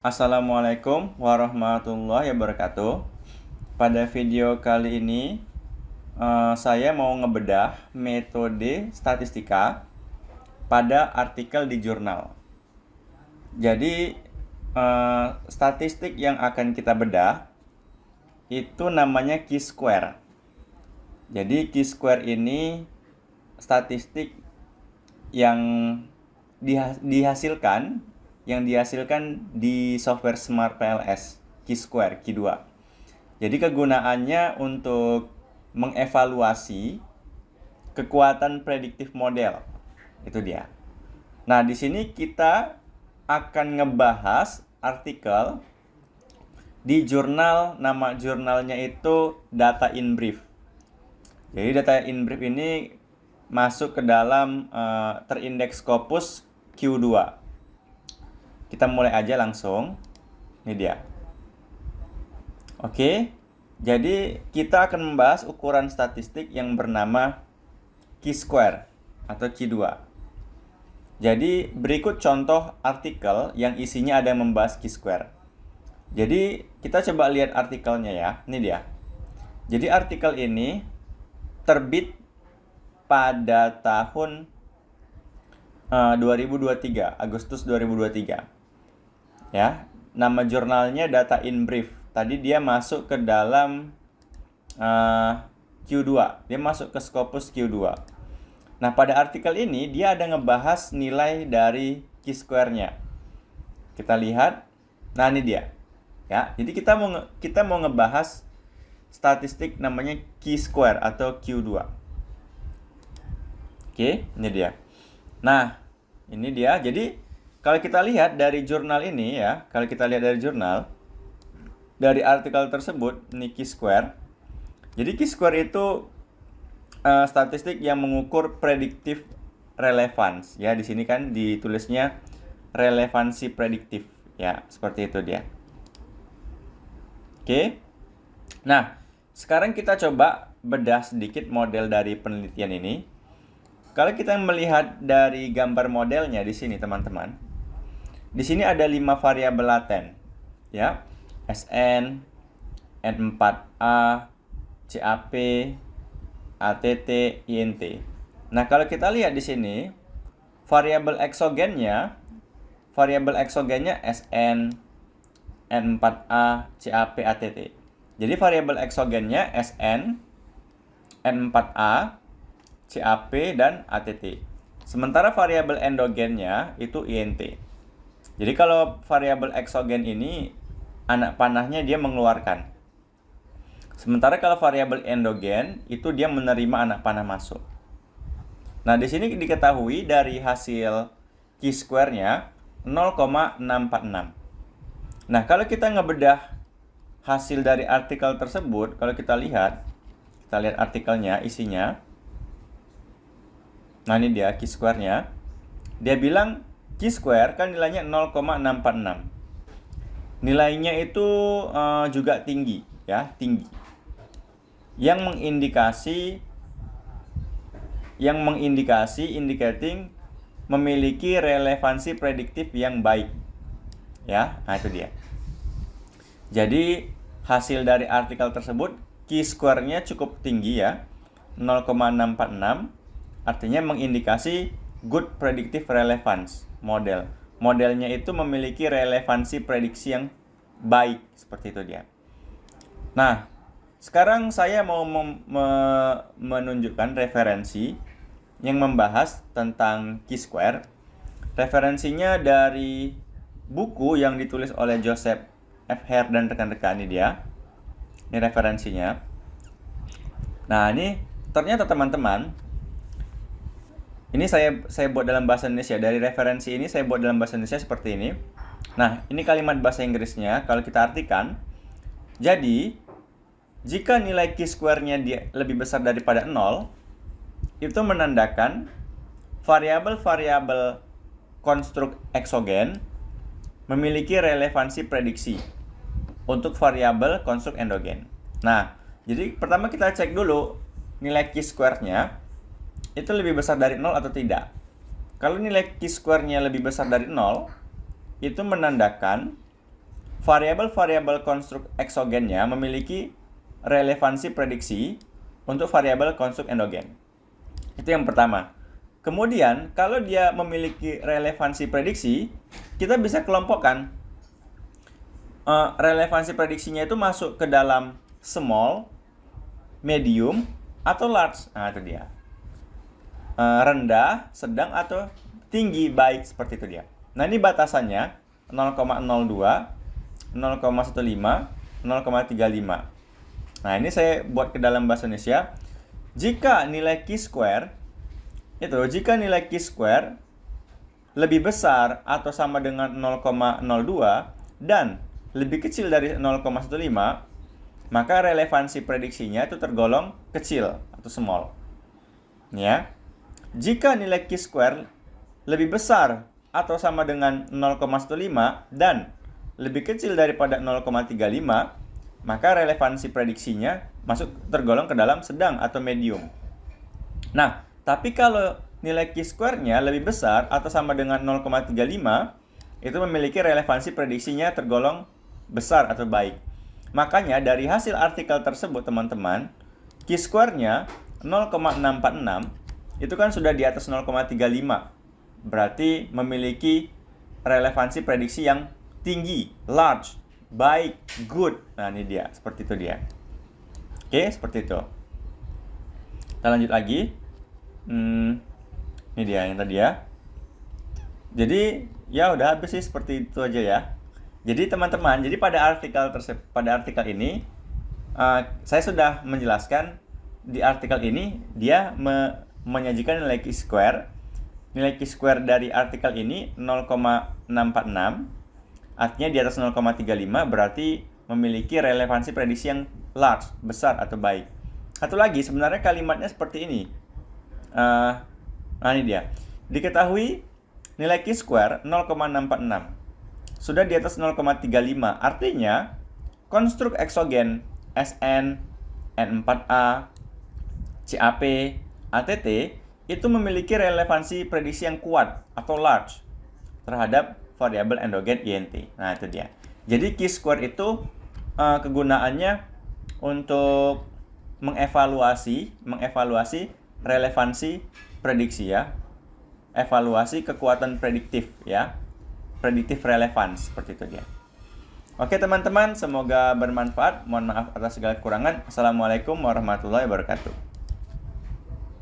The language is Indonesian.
Assalamualaikum warahmatullahi wabarakatuh. Pada video kali ini, saya mau ngebedah metode statistika pada artikel di jurnal. Jadi, statistik yang akan kita bedah itu namanya Q-square. Jadi, Q-square ini statistik yang dihasilkan di software Smart PLS Q-square Q2. Jadi kegunaannya untuk mengevaluasi kekuatan prediktif model. Itu dia. Nah, di sini kita akan ngebahas artikel di jurnal, nama jurnalnya itu Data in Brief. Jadi Data in Brief ini masuk ke dalam terindeks Scopus Q2. Kita mulai aja langsung. Ini dia. Oke. Jadi kita akan membahas ukuran statistik yang bernama Q-square atau Q2. Jadi berikut contoh artikel yang isinya ada yang membahas Q-square. Jadi kita coba lihat artikelnya ya. Ini dia. Jadi artikel ini terbit pada tahun 2023, Agustus 2023. Ya, nama jurnalnya Data in Brief. Tadi dia masuk ke dalam Q2. Dia masuk ke Scopus Q2. Nah, pada artikel ini dia ada ngebahas nilai dari Q-square-nya. Kita lihat. Nah, ini dia. Ya, jadi kita mau ngebahas statistik namanya Q-square atau Q2. Oke, ini dia. Nah, ini dia. Jadi kalau kita lihat dari jurnal ini ya, dari artikel tersebut, ini Q-square. Jadi Q-square itu statistik yang mengukur prediktif relevance. Ya, di sini kan ditulisnya relevansi prediktif. Ya, seperti itu dia. Oke. Nah, sekarang kita coba bedah sedikit model dari penelitian ini. Kalau kita melihat dari gambar modelnya di sini, teman-teman. Di sini ada 5 variabel laten, ya. SN, N4A, CAP, ATT, INT. Nah, kalau kita lihat di sini, variabel eksogennya SN, N4A, CAP, ATT. Jadi variabel eksogennya SN, N4A, CAP, dan ATT. Sementara variabel endogennya itu INT. Jadi kalau variabel eksogen ini anak panahnya dia mengeluarkan. Sementara kalau variabel endogen itu dia menerima anak panah masuk. Nah, di sini diketahui dari hasil Q-square-nya 0,646. Nah, kalau kita ngebedah hasil dari artikel tersebut, kalau kita lihat artikelnya, isinya. Nah, ini dia Q-square-nya. Dia bilang Q-square kan nilainya 0,646. Nilainya itu juga tinggi, ya, tinggi. Yang mengindikasi memiliki relevansi prediktif yang baik. Ya, nah itu dia. Jadi hasil dari artikel tersebut Q-square-nya cukup tinggi ya, 0,646. Artinya mengindikasi good predictive relevance model. Modelnya itu memiliki relevansi prediksi yang baik, seperti itu dia. Nah, sekarang saya mau menunjukkan referensi yang membahas tentang Q-square. Referensinya dari buku yang ditulis oleh Joseph F. Hare dan rekan-rekan, ini dia. Ini referensinya. Nah, ini ternyata teman-teman, ini saya buat dalam bahasa Indonesia. Dari referensi ini saya buat dalam bahasa Indonesia seperti ini. Nah, ini kalimat bahasa Inggrisnya. Kalau kita artikan, jadi jika nilai Q-square-nya lebih besar daripada 0, itu menandakan variabel-variabel konstruk eksogen memiliki relevansi prediksi untuk variabel konstruk endogen. Nah, jadi pertama kita cek dulu nilai Q-square-nya itu lebih besar dari 0 atau tidak. Kalau nilai Q-square-nya lebih besar dari 0, itu menandakan variabel-variabel konstruk eksogennya memiliki relevansi prediksi untuk variabel konstruk endogen. Itu yang pertama. Kemudian, kalau dia memiliki relevansi prediksi, kita bisa kelompokkan relevansi prediksinya itu masuk ke dalam small, medium, atau large. Nah, itu dia. Rendah, sedang, atau tinggi, baik, seperti itu dia. Nah, ini batasannya 0,02, 0,15, 0,35. Nah, ini saya buat ke dalam bahasa Indonesia. Jika nilai Q-square lebih besar atau sama dengan 0,02 dan lebih kecil dari 0,15, maka relevansi prediksinya itu tergolong kecil atau small. Ya. Jika nilai Q-square lebih besar atau sama dengan 0,15 dan lebih kecil daripada 0,35, maka relevansi prediksinya tergolong ke dalam sedang atau medium. Nah, tapi kalau nilai Q-square-nya lebih besar atau sama dengan 0,35, itu memiliki relevansi prediksinya tergolong besar atau baik. Makanya dari hasil artikel tersebut, teman-teman, Q-square-nya 0,646 itu kan sudah di atas 0,35. Berarti memiliki relevansi prediksi yang tinggi, large, baik, good. Nah, ini dia, seperti itu dia. Oke, seperti itu. Kita lanjut lagi. Ini dia yang tadi ya. Jadi, ya udah habis sih, seperti itu aja ya. Jadi teman-teman, pada artikel ini saya sudah menjelaskan di artikel ini dia menyajikan nilai Q-square. Nilai Q-square dari artikel ini 0,646. Artinya di atas 0,35 berarti memiliki relevansi prediksi yang large, besar atau baik. Satu lagi, sebenarnya kalimatnya seperti ini. Nah, ini dia. Diketahui nilai Q-square 0,646. Sudah di atas 0,35. Artinya, konstruk eksogen Sn, N4A, CAP, ATT itu memiliki relevansi prediksi yang kuat atau large terhadap variabel endogen INT. Nah, itu dia. Jadi Q-square itu kegunaannya untuk mengevaluasi relevansi prediksi ya. Evaluasi kekuatan prediktif ya. Predictive relevance, seperti itu dia. Oke teman-teman, semoga bermanfaat. Mohon maaf atas segala kekurangan. Assalamualaikum warahmatullahi wabarakatuh.